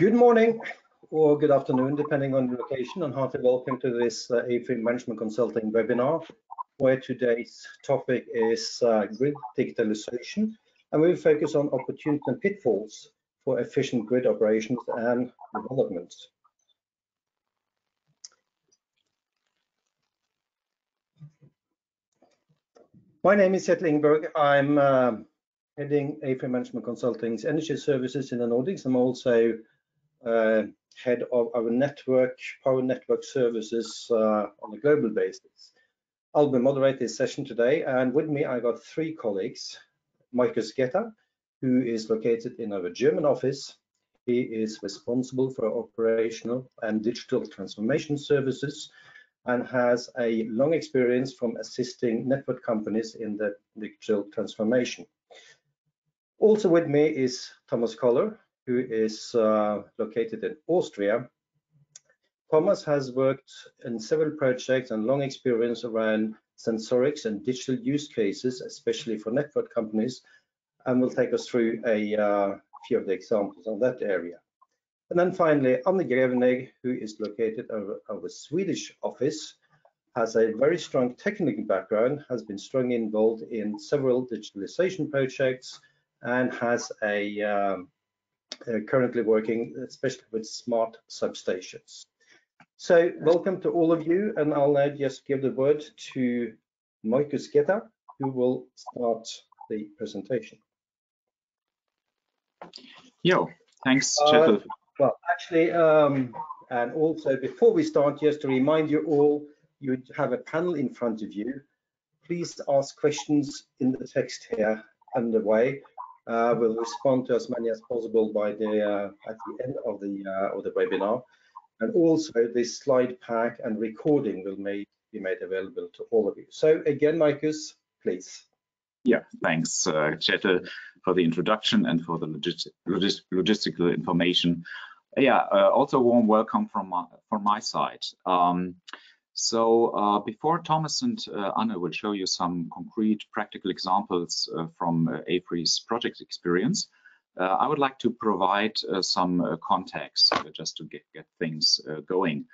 Good morning or good afternoon, depending on the location, and heartily welcome to this AFRY Management Consulting webinar, where today's topic is grid digitalization, and we'll focus on opportunities and pitfalls for efficient grid operations and development. My name is Kjetil Ingberg. I'm heading AFRY Management Consulting's energy services in the Nordics. I'm also head of our power network services on a global basis. I'll be moderating this session today, and with me I got three colleagues. Markus Getter, who is located in our German office. He is responsible for operational and digital transformation services and has a long experience from assisting network companies in the digital transformation. Also with me is Thomas Koller, who is located in Austria. Thomas has worked in several projects and long experience around sensorics and digital use cases, especially for network companies, and will take us through a few of the examples on that area. And then finally, Anne Grevenegg, who is located over our Swedish office, has a very strong technical background, has been strongly involved in several digitalization projects, and has a currently working especially with smart substations. So welcome to all of you, and I'll now just give the word to Markus Getter, who will start the presentation. Yo, thanks, Kjetil. Well, actually, and also before we start, just to remind you all, you have a panel in front of you. Please ask questions in the text here underway. We'll respond to as many as possible by the at the end of the webinar, and also this slide pack and recording will be made available to all of you. So again, Markus, please. Yeah, thanks, Kjetil, for the introduction and for the logistical information. Yeah, also a warm welcome from my side. So before Thomas and Anna will show you some concrete practical examples from AFRY's project experience, I would like to provide some context just to get things going.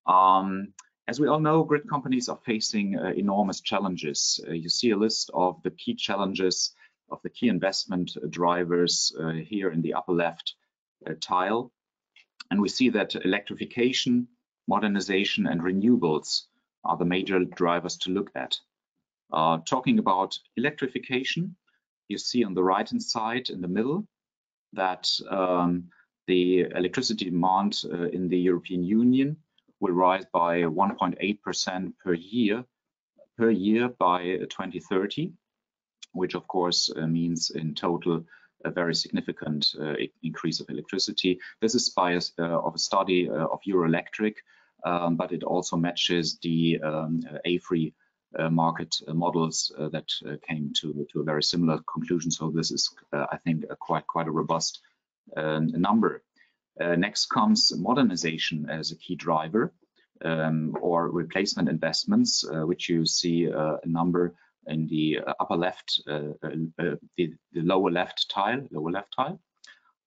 As we all know, grid companies are facing enormous challenges. You see a list of the key challenges, of the key investment drivers here in the upper left tile. And we see that electrification, modernization and renewables are the major drivers to look at. Talking about electrification, you see on the right-hand side in the middle that the electricity demand in the European Union will rise by 1.8% per year by 2030, which of course means in total a very significant increase of electricity. This is biased of a study of Euroelectric, but it also matches the AFRY market models that came to a very similar conclusion. So this is, I think, quite a robust number. Next comes modernization as a key driver, or replacement investments, which you see a number in the upper left, the lower left tile,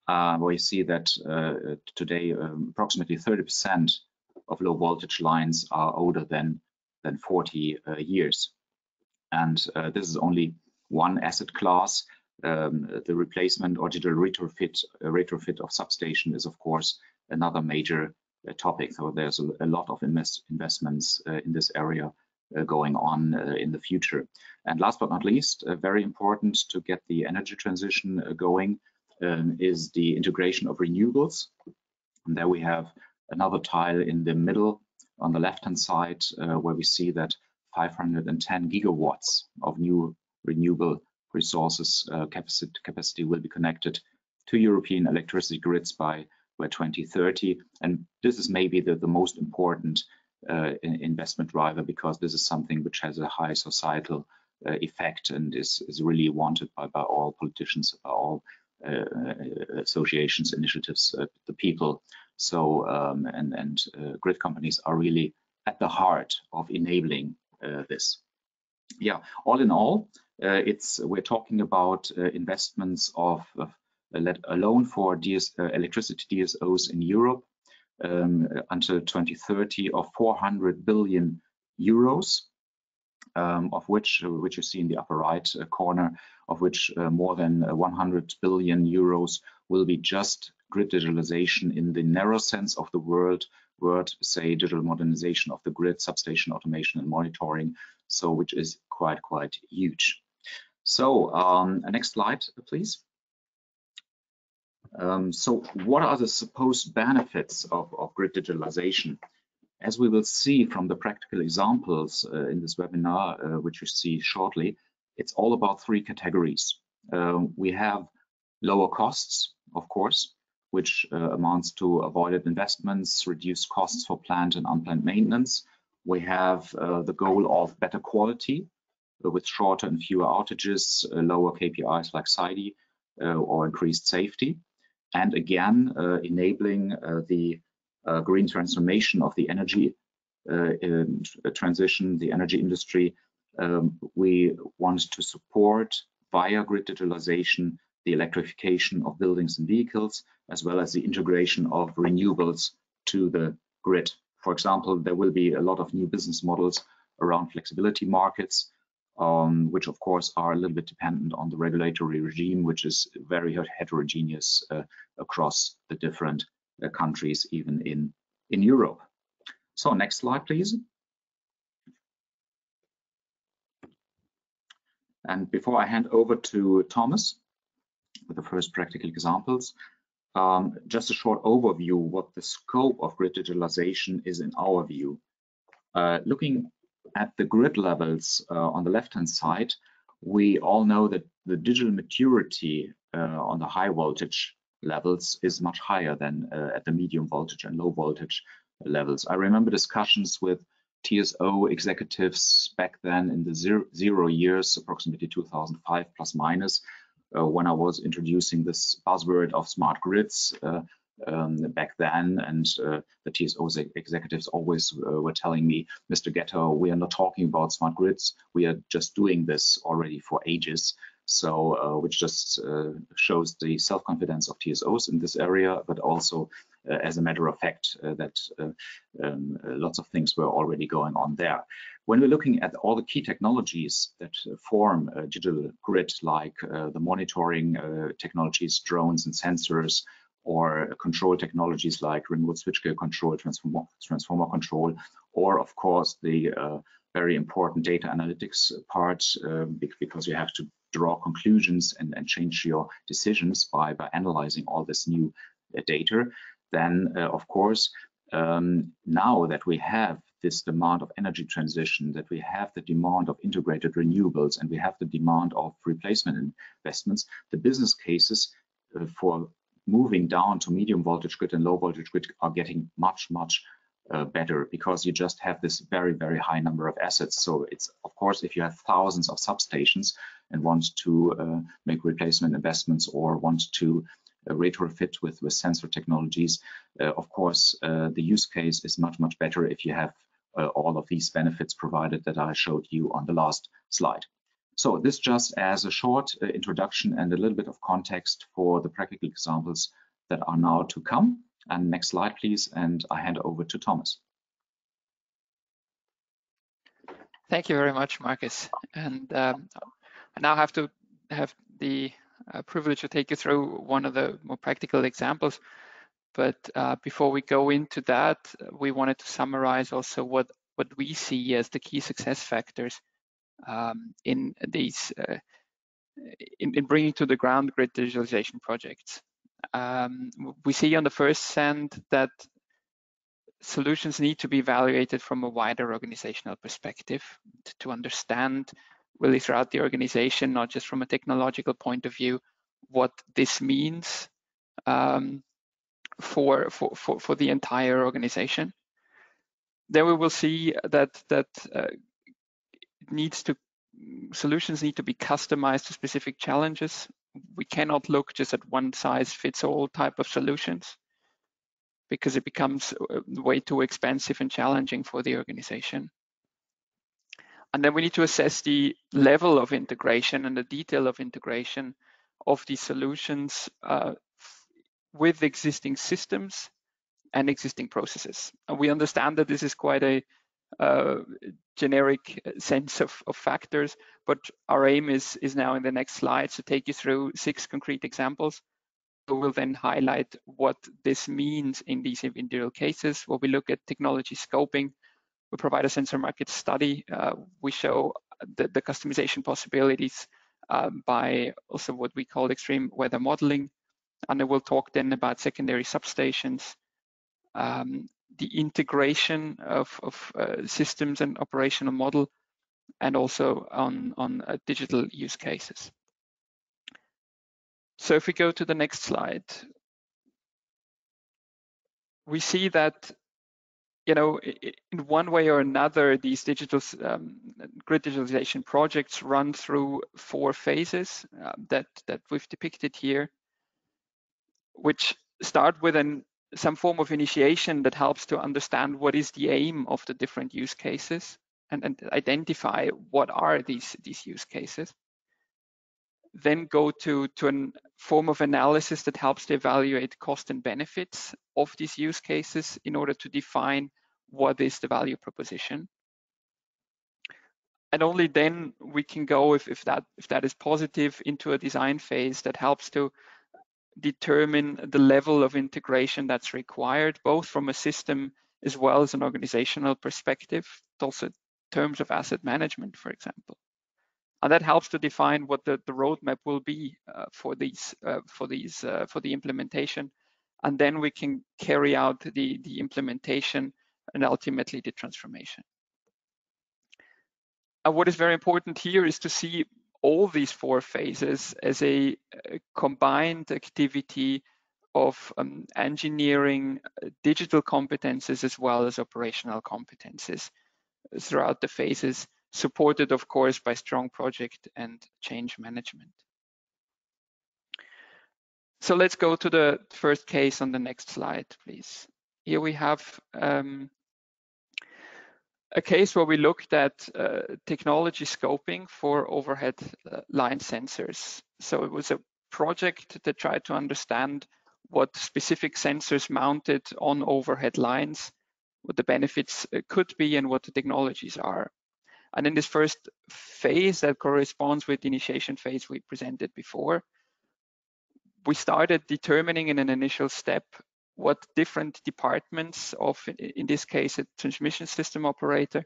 where you see that today approximately 30% of low voltage lines are older than 40 years. And this is only one asset class. The replacement or digital retrofit of substation is of course another major topic. So there's a lot of investments in this area going on in the future. And last but not least, very important to get the energy transition going is the integration of renewables. And there we have another tile in the middle on the left-hand side where we see that 510 gigawatts of new renewable resources capacity will be connected to European electricity grids by 2030. And this is maybe the most important investment driver, because this is something which has a high societal effect and is really wanted by all politicians, by all associations, initiatives, the people. So grid companies are really at the heart of enabling this. Yeah, all in all, we're talking about investments of let alone for electricity DSOs in Europe until 2030 of 400 billion euros, of which you see in the upper right corner, of which more than 100 billion euros will be just grid digitalization in the narrow sense of the word, say digital modernization of the grid, substation automation and monitoring, so which is quite huge. So next slide, please. So what are the supposed benefits of grid digitalization? As we will see from the practical examples in this webinar, which you see shortly, it's all about three categories. We have lower costs, of course, which amounts to avoided investments, reduced costs for planned and unplanned maintenance. We have the goal of better quality with shorter and fewer outages, lower KPIs like SAIDI, or increased safety. And again, enabling the green transformation of the energy transition, the energy industry. We want to support via grid digitalization the electrification of buildings and vehicles, as well as the integration of renewables to the grid. For example, there will be a lot of new business models around flexibility markets, which of course are a little bit dependent on the regulatory regime, which is very heterogeneous across the different countries, even in Europe. So next slide, please. And before I hand over to Thomas with the first practical examples, just a short overview what the scope of grid digitalization is in our view. Looking at the grid levels on the left-hand side, we all know that the digital maturity on the high voltage levels is much higher than at the medium voltage and low voltage levels. I remember discussions with TSO executives back then in the zero years, approximately 2005 plus minus, when I was introducing this buzzword of smart grids back then, and the TSOs executives always were telling me, Mr. Getter, we are not talking about smart grids, we are just doing this already for ages. So which just shows the self-confidence of TSOs in this area, but also as a matter of fact that lots of things were already going on there. When we're looking at all the key technologies that form a digital grid, like the monitoring technologies, drones and sensors, or control technologies like remote switchgear control, transformer control, or of course the very important data analytics part, because you have to draw conclusions and change your decisions by analyzing all this new data, then of course now that we have this demand of energy transition, that we have the demand of integrated renewables, and we have the demand of replacement investments, the business cases for moving down to medium voltage grid and low voltage grid are getting much better, because you just have this very high number of assets. So it's, of course, if you have thousands of substations and want to make replacement investments or want to retrofit with sensor technologies, of course the use case is much better if you have all of these benefits provided that I showed you on the last slide. So this just as a short introduction and a little bit of context for the practical examples that are now to come. And next slide, please, and I hand over to Thomas. Thank you very much, Marcus. And I now have the privilege to take you through one of the more practical examples. But before we go into that, we wanted to summarize also what we see as the key success factors in these in bringing to the ground grid digitalization projects. We see on the first hand that solutions need to be evaluated from a wider organizational perspective to understand really throughout the organization, not just from a technological point of view, what this means for the entire organization. Then we will see that solutions need to be customized to specific challenges. We cannot look just at one size fits all type of solutions, because it becomes way too expensive and challenging for the organization. And then we need to assess the level of integration and the detail of integration of these solutions with existing systems and existing processes. And we understand that this is quite a generic sense of factors, but our aim is now in the next slides to take you through 6 concrete examples. We will then highlight what this means in these individual cases, where we look at technology scoping. We provide a sensor market study. We show the customization possibilities by also what we call extreme weather modeling. And I will talk then about secondary substations, the integration of systems and operational model, and also on digital use cases. So if we go to the next slide, we see that, you know, in one way or another, these digital grid digitalization projects run through 4 phases that we've depicted here, which start with some form of initiation that helps to understand what is the aim of the different use cases and identify what are these use cases. Then go to a form of analysis that helps to evaluate cost and benefits of these use cases in order to define what is the value proposition. And only then we can go, if that is positive, into a design phase that helps to determine the level of integration that's required, both from a system as well as an organizational perspective, also in terms of asset management, for example. And that helps to define what the roadmap will be for the implementation. And then we can carry out the implementation and ultimately the transformation. And what is very important here is to see all these 4 phases as a combined activity of engineering, digital competences, as well as operational competences throughout the phases, supported, of course, by strong project and change management. So let's go to the first case on the next slide, please. Here we have a case where we looked at technology scoping for overhead line sensors. So it was a project that tried to understand what specific sensors mounted on overhead lines, what the benefits could be, and what the technologies are. And in this first phase that corresponds with the initiation phase we presented before, we started determining in an initial step what different departments of, in this case, a transmission system operator,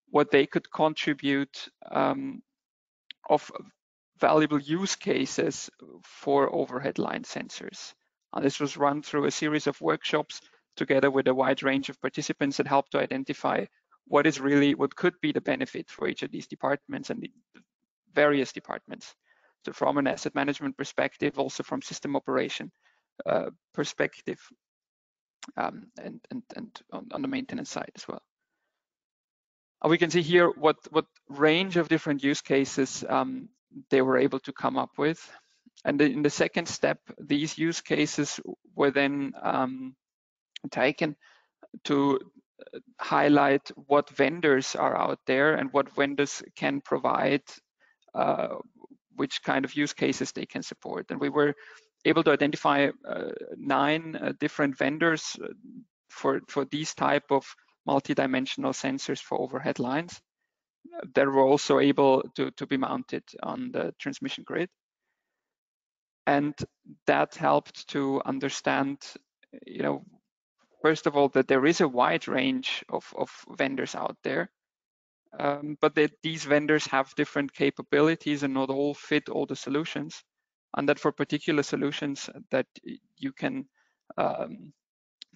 what they could contribute of valuable use cases for overhead line sensors. And this was run through a series of workshops together with a wide range of participants that helped to identify what could be the benefit for each of these departments and the various departments. So from an asset management perspective, also from system operation perspective, and on the maintenance side as well. And we can see here what range of different use cases they were able to come up with. And in the second step, these use cases were then taken to highlight what vendors are out there and what vendors can provide which kind of use cases they can support. And we were able to identify 9 different vendors for these type of multidimensional sensors for overhead lines that were also able to be mounted on the transmission grid. And that helped to understand, you know, first of all, that there is a wide range of vendors out there, but that these vendors have different capabilities and not all fit all the solutions, and that for particular solutions that you can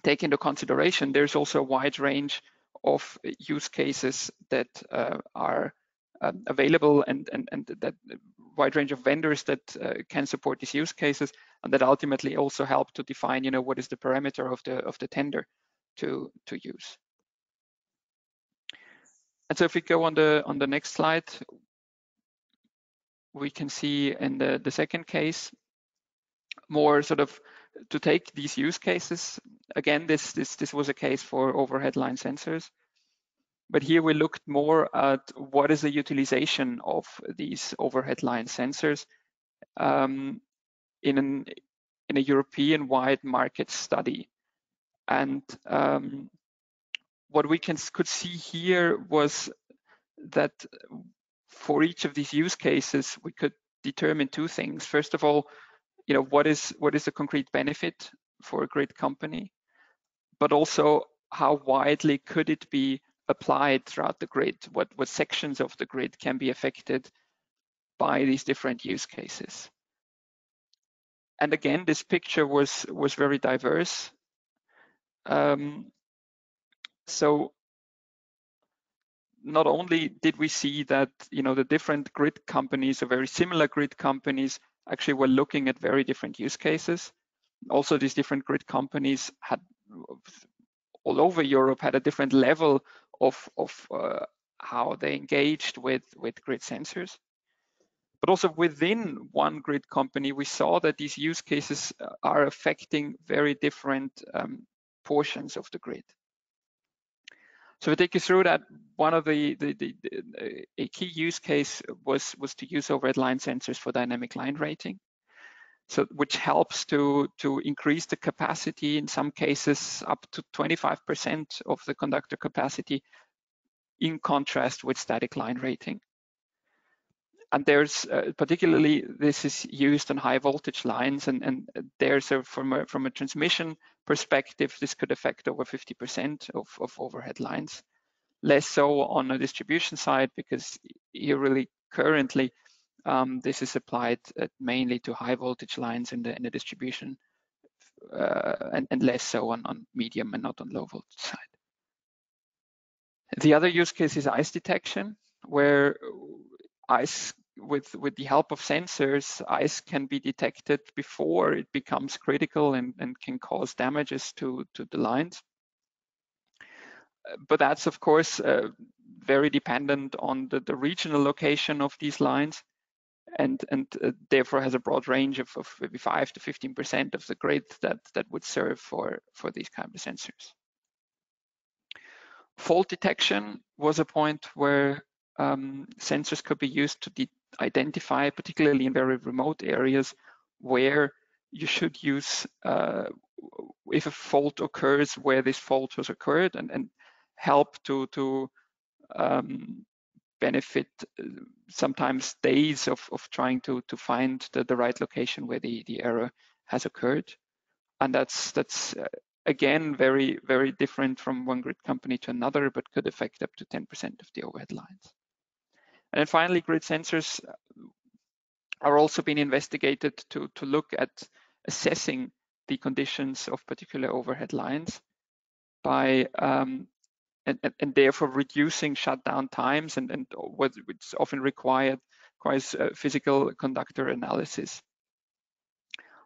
take into consideration, there's also a wide range of use cases that are available and that wide range of vendors that can support these use cases, and that ultimately also help to define, you know, what is the parameter of the tender to use. And so if we go on the next slide, we can see in the second case more sort of to take these use cases. Again, this was a case for overhead line sensors, but here we looked more at what is the utilization of these overhead line sensors in a European-wide market study. And what we could see here was that for each of these use cases, we could determine two things. First of all, what is the concrete benefit for a grid company, but also how widely could it be applied throughout the grid? What sections of the grid can be affected by these different use cases? And again, this picture was very diverse. So not only did we see that the different grid companies, or very similar grid companies, actually were looking at very different use cases. Also, these different grid companies had all over Europe had a different level of how they engaged with grid sensors. But also within one grid company, we saw that these use cases are affecting very different portions of the grid. So to take you through that, one of a key use case was to use overhead line sensors for dynamic line rating. So which helps to increase the capacity, in some cases up to 25% of the conductor capacity, in contrast with static line rating. And there's particularly this is used on high voltage lines, and there's from a transmission perspective, this could affect over 50% of overhead lines. Less so on the distribution side, because here really currently this is applied mainly to high voltage lines in the distribution, and less so on medium and not on low voltage side. The other use case is ice detection, where ice, with the help of sensors, ice can be detected before it becomes critical and can cause damages to the lines. But that's of course very dependent on the regional location of these lines, and therefore has a broad range of maybe 5 to 15% of the grid that would serve for these kind of sensors. Fault detection was a point where sensors could be used to identify, particularly in very remote areas, where you should use if a fault occurs, where this fault has occurred, and help to benefit sometimes days of trying to find the right location where the error has occurred. And that's again very, very different from one grid company to another, but could affect up to 10% of the overhead lines. And then finally, grid sensors are also being investigated to look at assessing the conditions of particular overhead lines by and therefore reducing shutdown times, and what's often requires physical conductor analysis.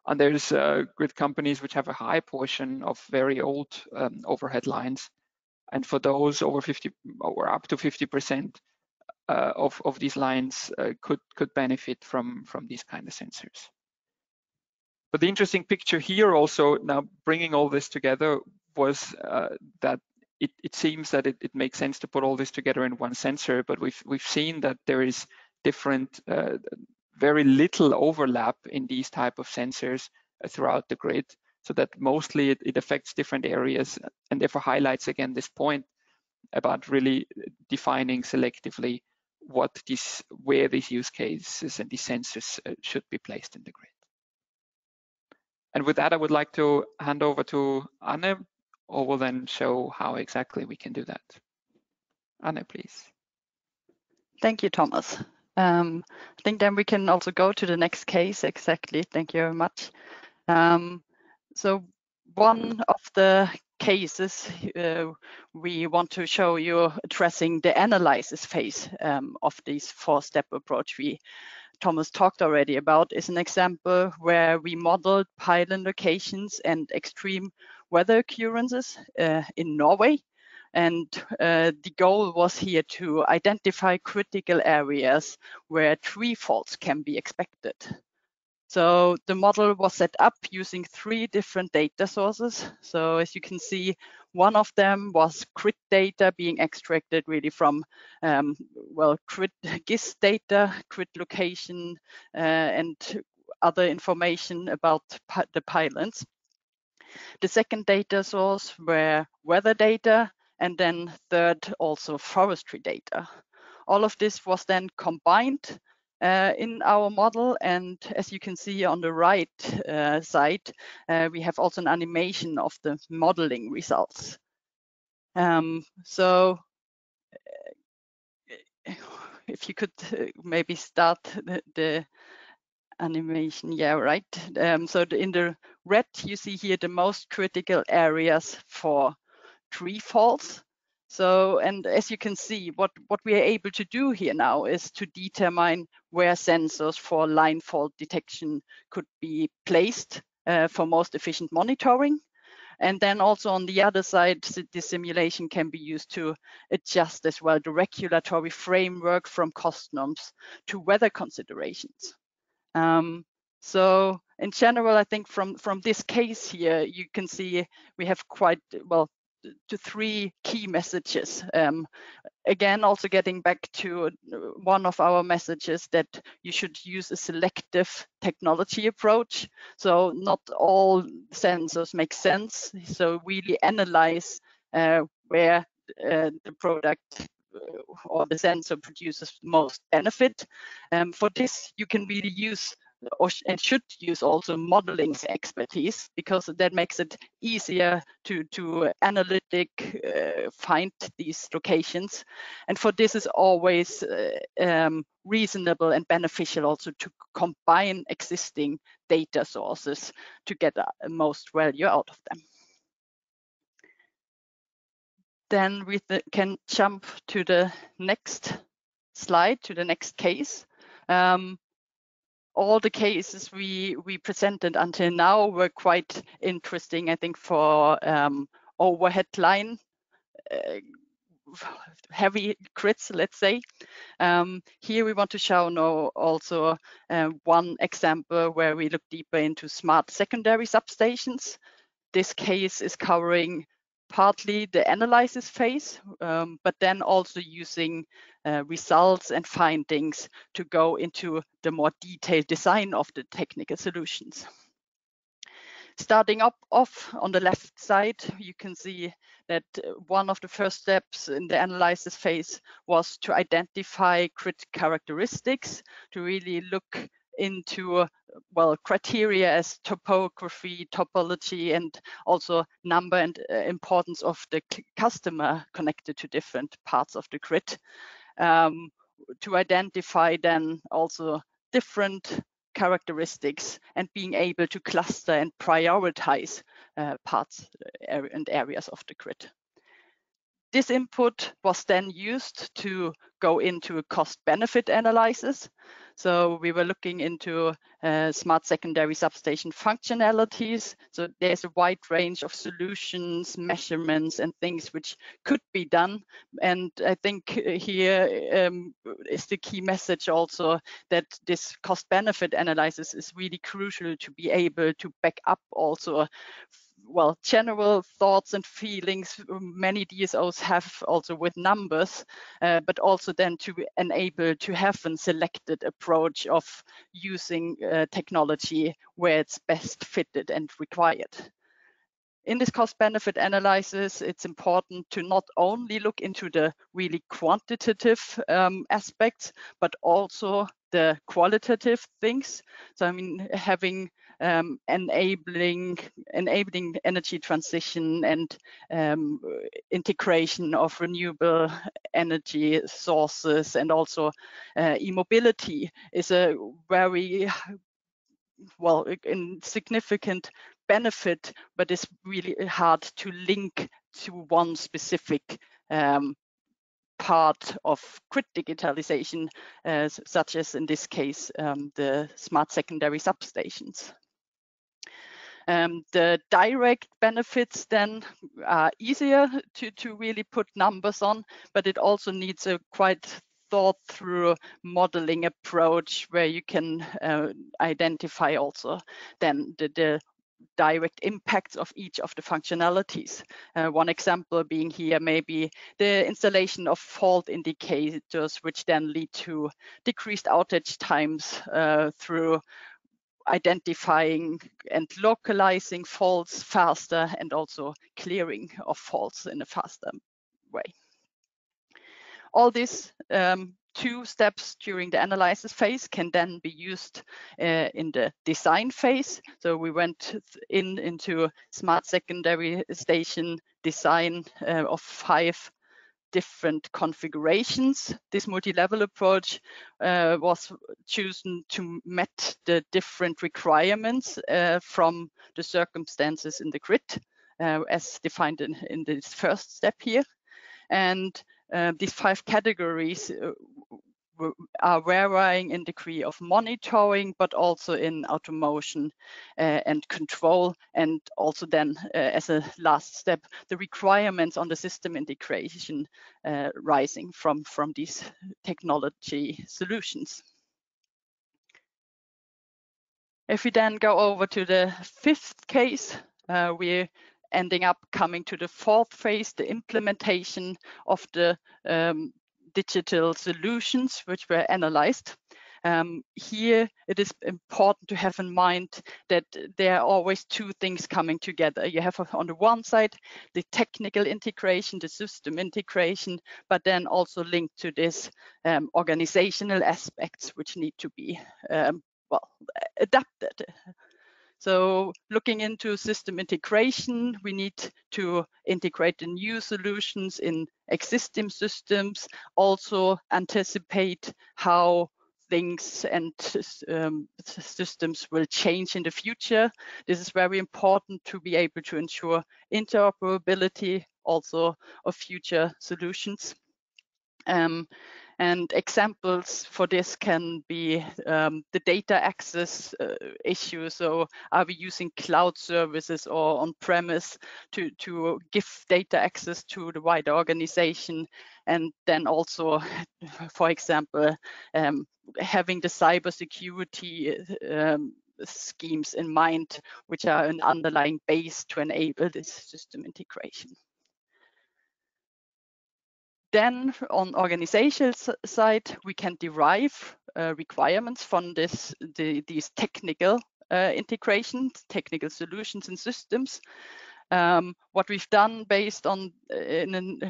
And there's grid companies which have a high portion of very old overhead lines, and for those over 50 or up to 50% of these lines could benefit from these kind of sensors. But the interesting picture here also, now bringing all this together, was that it seems that it makes sense to put all this together in one sensor, but we've seen that there is different, very little overlap in these type of sensors throughout the grid, so that mostly it affects different areas, and therefore highlights again this point about really defining selectively where these use cases and these sensors should be placed in the grid. And with that, I would like to hand over to Anne, who will then show how exactly we can do that. Anne, please. Thank you, Thomas. I think then we can also go to the next case. Exactly. Thank you very much. So one of the cases we want to show you addressing the analysis phase of this four-step approach Thomas talked already about is an example where we modeled pilot locations and extreme weather occurrences in Norway. And the goal was here to identify critical areas where tree faults can be expected. So the model was set up using 3 different data sources. So as you can see, one of them was grid data being extracted really from, grid GIS data, grid location, and other information about the pylons. The second data source were weather data, and then third also forestry data. All of this was then combined in our model, and as you can see on the right side, we have also an animation of the modeling results. So if you could maybe start the animation, yeah, right. So in the red, you see here the most critical areas for tree falls. So, and as you can see, what we are able to do here now is to determine where sensors for line fault detection could be placed for most efficient monitoring. And then also on the other side, the simulation can be used to adjust as well the regulatory framework from cost norms to weather considerations. So in general, I think from this case here, you can see we have quite, well, to three key messages. Again, also getting back to one of our messages that you should use a selective technology approach. So not all sensors make sense. So really analyze where the product or the sensor produces most benefit. For this, you can really use and should use also modeling expertise, because that makes it easier to analytic find these locations. And for this is always reasonable and beneficial also to combine existing data sources to get the most value out of them. Then we can jump to the next slide, to the next case. All the cases we presented until now were quite interesting, I think, for overhead line heavy grids, let's say. Here we want to show now also one example where we look deeper into smart secondary substations. This case is covering partly the analysis phase, but then also using results and findings to go into the more detailed design of the technical solutions. Starting off on the left side, you can see that one of the first steps in the analysis phase was to identify grid characteristics, to really look into, well, criteria as topography, topology, and also number and importance of the customer connected to different parts of the grid, to identify then also different characteristics and being able to cluster and prioritize parts and areas of the grid. This input was then used to go into a cost-benefit analysis. So we were looking into smart secondary substation functionalities. So there's a wide range of solutions, measurements, and things which could be done. And I think here is the key message also, that this cost-benefit analysis is really crucial to be able to back up also, well, general thoughts and feelings many DSOs have also with numbers, but also then to enable to have a selected approach of using technology where it's best fitted and required. In this cost-benefit analysis, it's important to not only look into the really quantitative aspects, but also the qualitative things. So I mean, having enabling energy transition and integration of renewable energy sources, and also e-mobility is a very, well, significant benefit, but it's really hard to link to one specific part of grid digitalization, such as in this case, the smart secondary substations. The direct benefits then are easier to really put numbers on, but it also needs a quite thought through modeling approach where you can identify also then the direct impacts of each of the functionalities. One example being here maybe the installation of fault indicators, which then lead to decreased outage times through identifying and localizing faults faster, and also clearing of faults in a faster way. All these 2 steps during the analysis phase can then be used in the design phase. So we went into smart secondary station design of 5 different configurations. This multi-level approach was chosen to meet the different requirements from the circumstances in the grid, as defined in this first step here. And these 5 categories are varying in degree of monitoring, but also in automation and control, and also then as a last step, the requirements on the system integration rising from these technology solutions. If we then go over to the 5th case, we're ending up coming to the 4th phase, the implementation of the digital solutions which were analyzed. Here it is important to have in mind that there are always 2 things coming together. You have on the one side the technical integration, the system integration, but then also linked to this organizational aspects which need to be adapted. So looking into system integration, we need to integrate the new solutions in existing systems, also anticipate how things and systems will change in the future. This is very important to be able to ensure interoperability also of future solutions. And examples for this can be the data access issue. So are we using cloud services or on-premise to give data access to the wider organization? And then also, for example, having the cybersecurity schemes in mind, which are an underlying base to enable this system integration. Then on organizational side, we can derive requirements from these technical integrations, technical solutions and systems. What we've done based on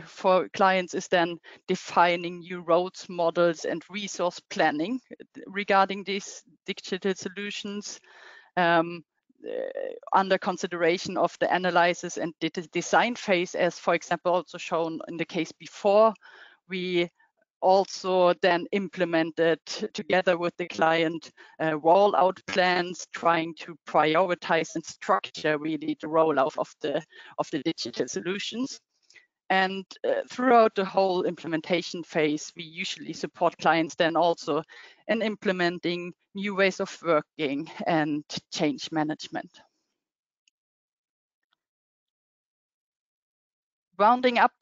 for clients is then defining new roads, models and resource planning regarding these digital solutions. Under consideration of the analysis and design phase, as for example also shown in the case before, we also then implemented together with the client rollout plans, trying to prioritize and structure really the rollout of the digital solutions. And throughout the whole implementation phase, we usually support clients then also in implementing new ways of working and change management. Rounding up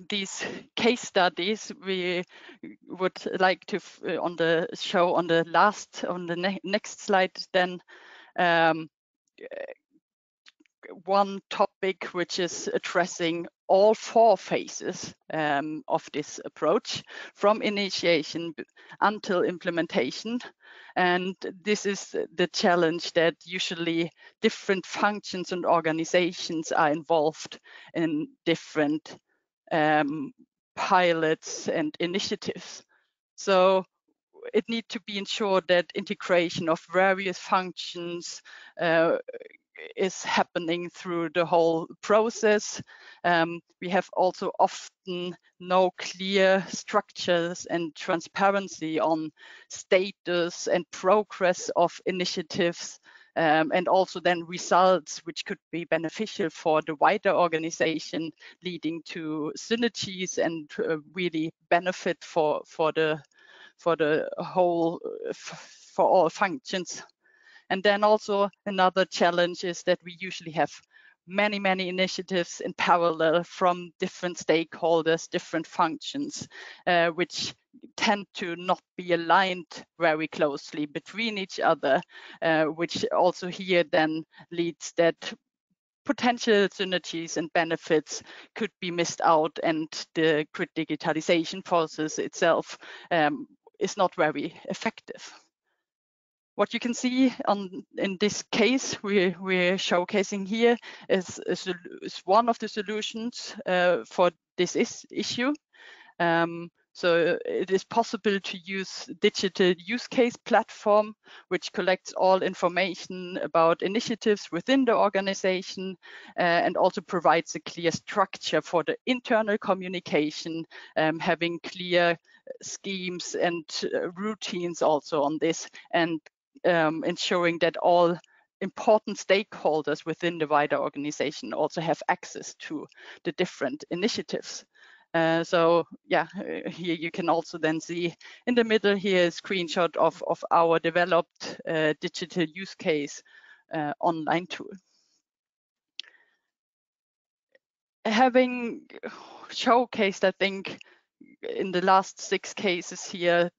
these case studies, we would like to on the next slide then one topic which is addressing all 4 phases of this approach, from initiation until implementation. And this is the challenge that usually different functions and organizations are involved in different pilots and initiatives. So it needs to be ensured that integration of various functions is happening through the whole process. We have also often no clear structures and transparency on status and progress of initiatives, and also then results which could be beneficial for the wider organization, leading to synergies and really benefit for the whole, for all functions. And then also another challenge is that we usually have many initiatives in parallel from different stakeholders, different functions, which tend to not be aligned very closely between each other, which also here then leads that potential synergies and benefits could be missed out, and the grid digitalization process itself is not very effective. what you can see in this case we're showcasing here is one of the solutions for this issue. So it is possible to use digital use case platform, which collects all information about initiatives within the organization and also provides a clear structure for the internal communication, having clear schemes and routines also on this, and ensuring that all important stakeholders within the wider organization also have access to the different initiatives. So yeah, here you can also then see in the middle here a screenshot of our developed digital use case online tool. Having showcased, I think, in the last 6 cases here,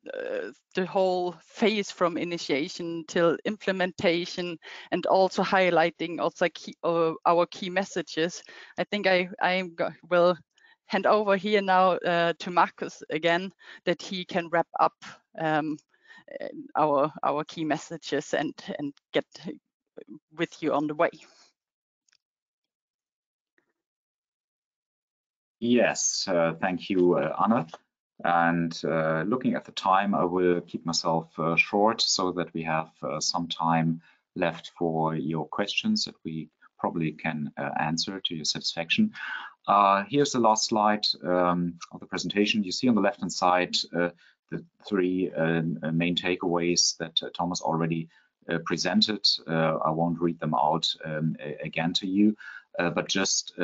the whole phase from initiation till implementation, and also highlighting also our key messages, I think I will hand over here now to Markus again, that he can wrap up our key messages and get with you on the way. Yes, thank you, Anna. And looking at the time, I will keep myself short so that we have some time left for your questions that we probably can answer to your satisfaction. Here's the last slide of the presentation. You see on the left-hand side the 3 main takeaways that Thomas already presented. I won't read them out again to you, but just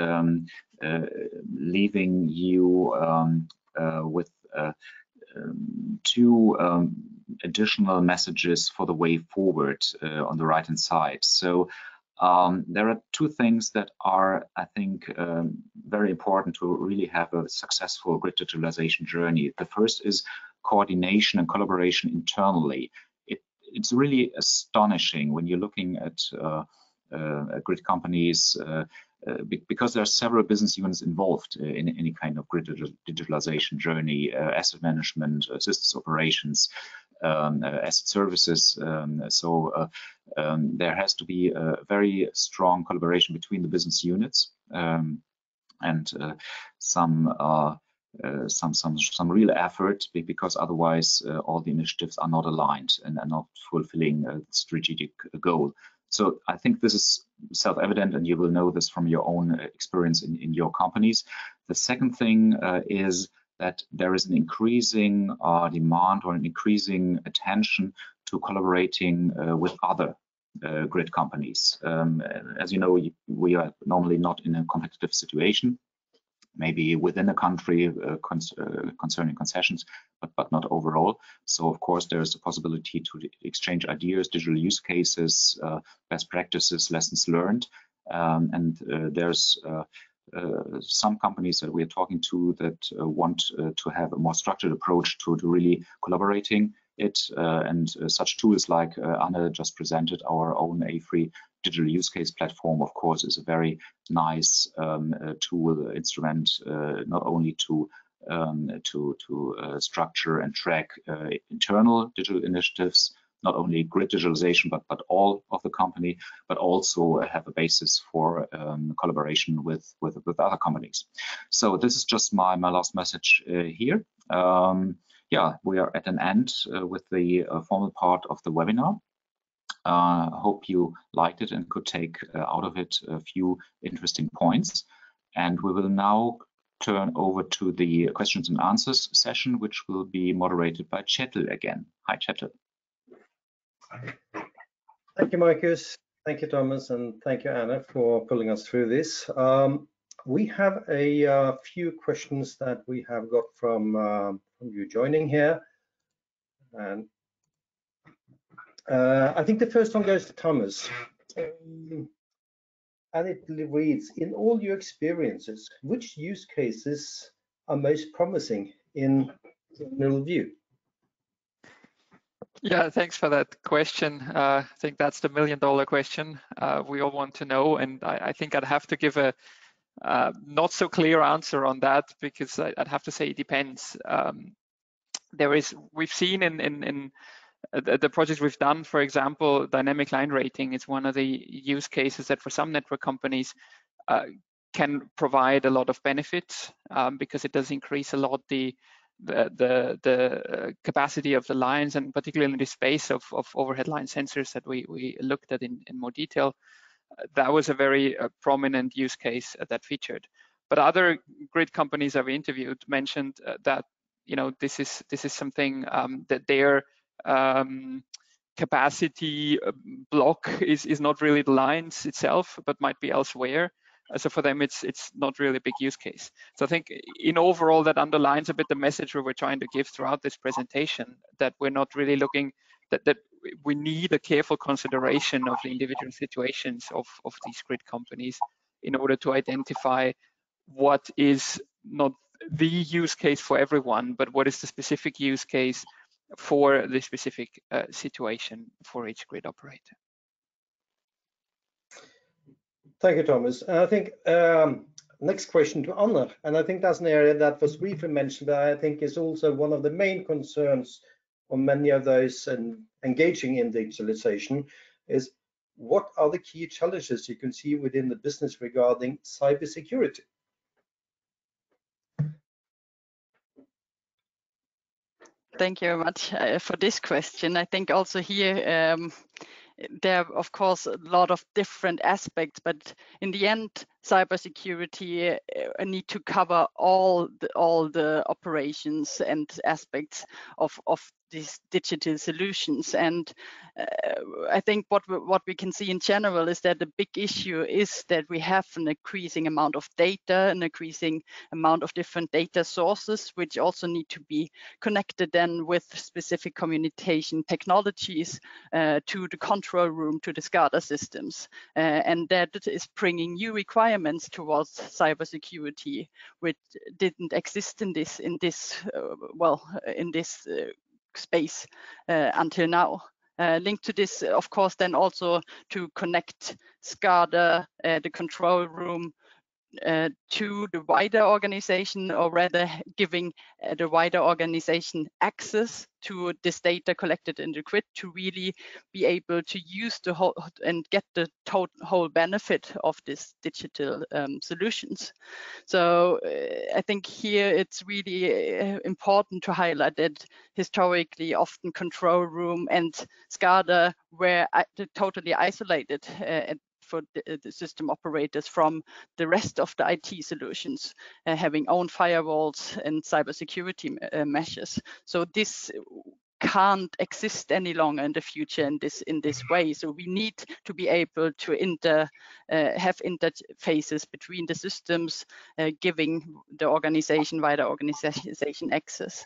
leaving you with 2 additional messages for the way forward on the right-hand side. So there are 2 things that are, I think, very important to really have a successful grid digitalization journey. The first is coordination and collaboration internally. It's really astonishing when you're looking at grid companies, because there are several business units involved in any kind of grid digitalization journey, asset management, systems operations, asset services. So there has to be a very strong collaboration between the business units and some real effort, because otherwise all the initiatives are not aligned and are not fulfilling the strategic goal. So I think this is self-evident, and you will know this from your own experience in your companies. The second thing is that there is an increasing demand or an increasing attention to collaborating with other grid companies. As you know, we are normally not in a competitive situation, maybe within a country concerning concessions, but not overall. So of course there is a possibility to exchange ideas, digital use cases, best practices, lessons learned, and there's some companies that we are talking to that want to have a more structured approach to really collaborating it, and such tools like Anna just presented, our own AFRY digital use case platform, of course, is a very nice tool, instrument, not only to structure and track internal digital initiatives, not only grid digitalization, but all of the company, but also have a basis for collaboration with other companies. So this is just my last message here. Yeah, we are at an end with the formal part of the webinar. Hope you liked it and could take out of it a few interesting points. And we will now turn over to the questions and answers session, which will be moderated by Kjetil again. Hi, Kjetil. Thank you, Markus. Thank you, Thomas, and thank you, Anna, for pulling us through this. We have a few questions that we have got from you joining here. And I think the first one goes to Thomas. And it reads, in all your experiences, which use cases are most promising in general view? Yeah, thanks for that question. I think that's the million-dollar question we all want to know, and I think I'd have to give a not so clear answer on that, because I'd have to say it depends. We've seen in the projects we've done, for example, dynamic line rating is one of the use cases that for some network companies can provide a lot of benefits because it does increase a lot the capacity of the lines, and particularly in the space of overhead line sensors that we looked at in more detail. That was a very prominent use case that featured. But other grid companies I've interviewed mentioned that this is something that their capacity block is not really the lines itself, but might be elsewhere. So for them, it's not really a big use case. So I think in overall that underlines a bit the message we were trying to give throughout this presentation, that we're not really looking, that we need a careful consideration of the individual situations of these grid companies in order to identify what is not the use case for everyone, but what is the specific use case for the specific situation for each grid operator. Thank you, Thomas. And I think next question to Anna, and I think that's an area that was briefly mentioned, but I think is also one of the main concerns of many of those engaging in digitalization is what are the key challenges you can see within the business regarding cybersecurity? Thank you very much for this question. I think also here there are, of course, a lot of different aspects, but in the end, cybersecurity need to cover all the operations and aspects of these digital solutions. And I think what we can see in general is that the big issue is that we have an increasing amount of data, an increasing amount of different data sources, which also need to be connected then with specific communication technologies to the control room, to the SCADA systems. And that is bringing new requirements towards cybersecurity, which didn't exist in this space until now. Linked to this, of course, then also to connect SCADA, the control room, to the wider organization, or rather giving the wider organization access to this data collected in the grid to really be able to use the whole and get the whole benefit of this digital solutions. So I think here it's really important to highlight that historically often control room and SCADA were totally isolated for the system operators from the rest of the IT solutions, having own firewalls and cybersecurity measures. So this can't exist any longer in the future in this way. So we need to be able to have interfaces between the systems, giving the wider organization access.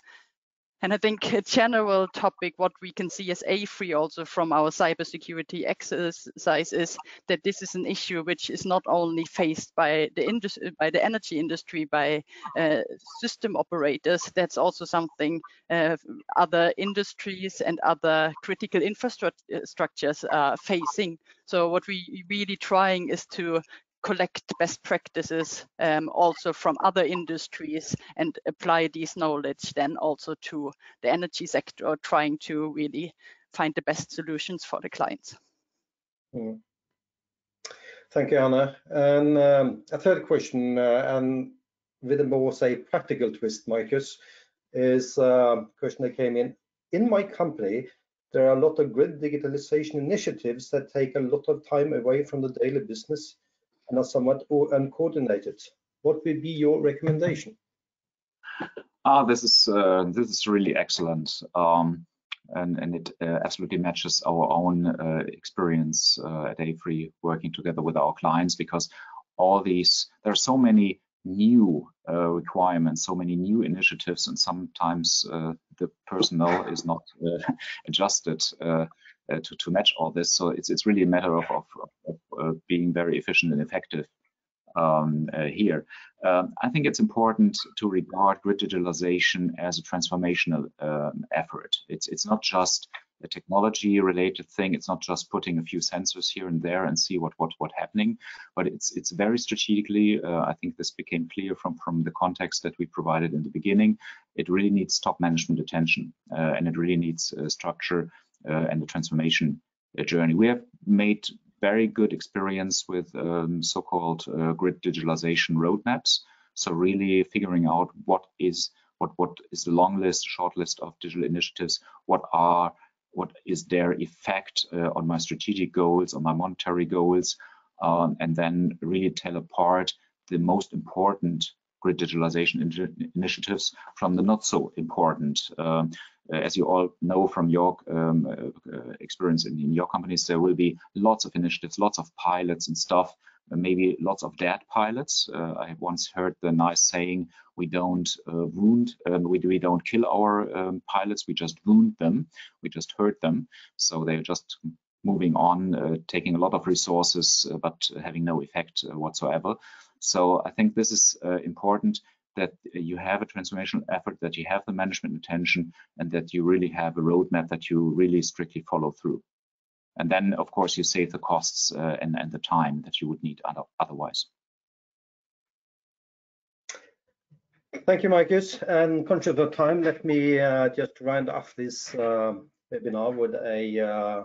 And I think a general topic, what we can see as AFRY also from our cybersecurity exercise, is that this is an issue which is not only faced by the energy industry, by system operators. That's also something other industries and other critical infrastructures are facing. So what we really trying is to collect best practices also from other industries and apply this knowledge then also to the energy sector, trying to really find the best solutions for the clients. Thank you, Anna. And a third question, and with a more, say, practical twist, Marcus, is a question that came in. In my company, there are a lot of grid digitalization initiatives that take a lot of time away from the daily business and are somewhat uncoordinated. What would be your recommendation? This is really excellent, and it absolutely matches our own experience at AFRY, working together with our clients, because there are so many new requirements, so many new initiatives, and sometimes the personnel is not adjusted to match all this. So it's really a matter of being very efficient and effective here. I think it's important to regard grid digitalization as a transformational effort. It's not just a technology related thing. It's not just putting a few sensors here and there and see what's happening, but it's very strategically. I think this became clear from the context that we provided in the beginning. It really needs top management attention, and it really needs structure and the transformation journey. We have made very good experience with so-called grid digitalization roadmaps. So really figuring out what is the long list, short list of digital initiatives, what is their effect on my strategic goals, on my monetary goals, and then really tell apart the most important grid digitalization initiatives from the not so important. As you all know from your experience in your companies, there will be lots of initiatives, lots of pilots and stuff, maybe lots of dead pilots. I once heard the nice saying, we don't wound, we don't kill our pilots, we just wound them, we just hurt them. So they're just moving on, taking a lot of resources, but having no effect whatsoever. So I think this is important, that you have a transformational effort, that you have the management attention, and that you really have a roadmap that you really strictly follow through. And then, of course, you save the costs and the time that you would need otherwise. Thank you, Marcus. And conscious of time, let me just round off this webinar with a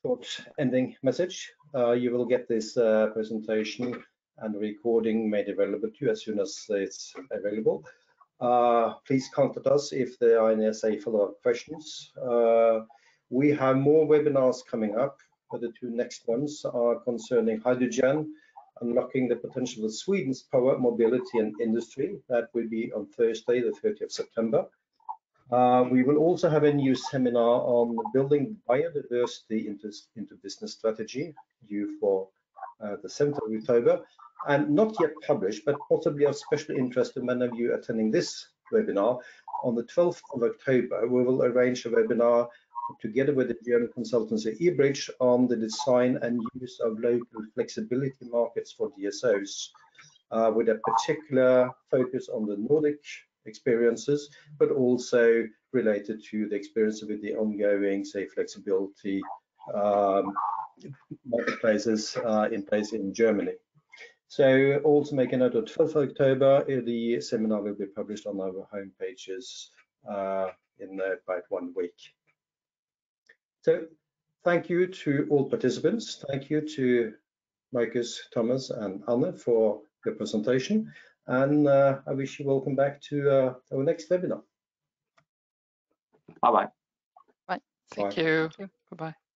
short ending message. You will get this presentation and the recording made available to you as soon as it's available. Please contact us if there are any follow-up questions. We have more webinars coming up, but the two next ones are concerning hydrogen, unlocking the potential of Sweden's power, mobility and industry. That will be on Thursday, the 30th of September. We will also have a new seminar on building biodiversity into business strategy, due for the 7th of October, and not yet published, but possibly of special interest to many of you attending this webinar. On the 12th of October, we will arrange a webinar together with the German consultancy eBridge on the design and use of local flexibility markets for DSOs, with a particular focus on the Nordic experiences, but also related to the experience with the ongoing, say, flexibility marketplaces in place in Germany. So also make a note of 12th of October, the seminar will be published on our home pages in about 1 week. So thank you to all participants. Thank you to Marcus, Thomas and Anne for your presentation. And I wish you welcome back to our next webinar. Bye-bye. Bye. Thank you. Bye-bye.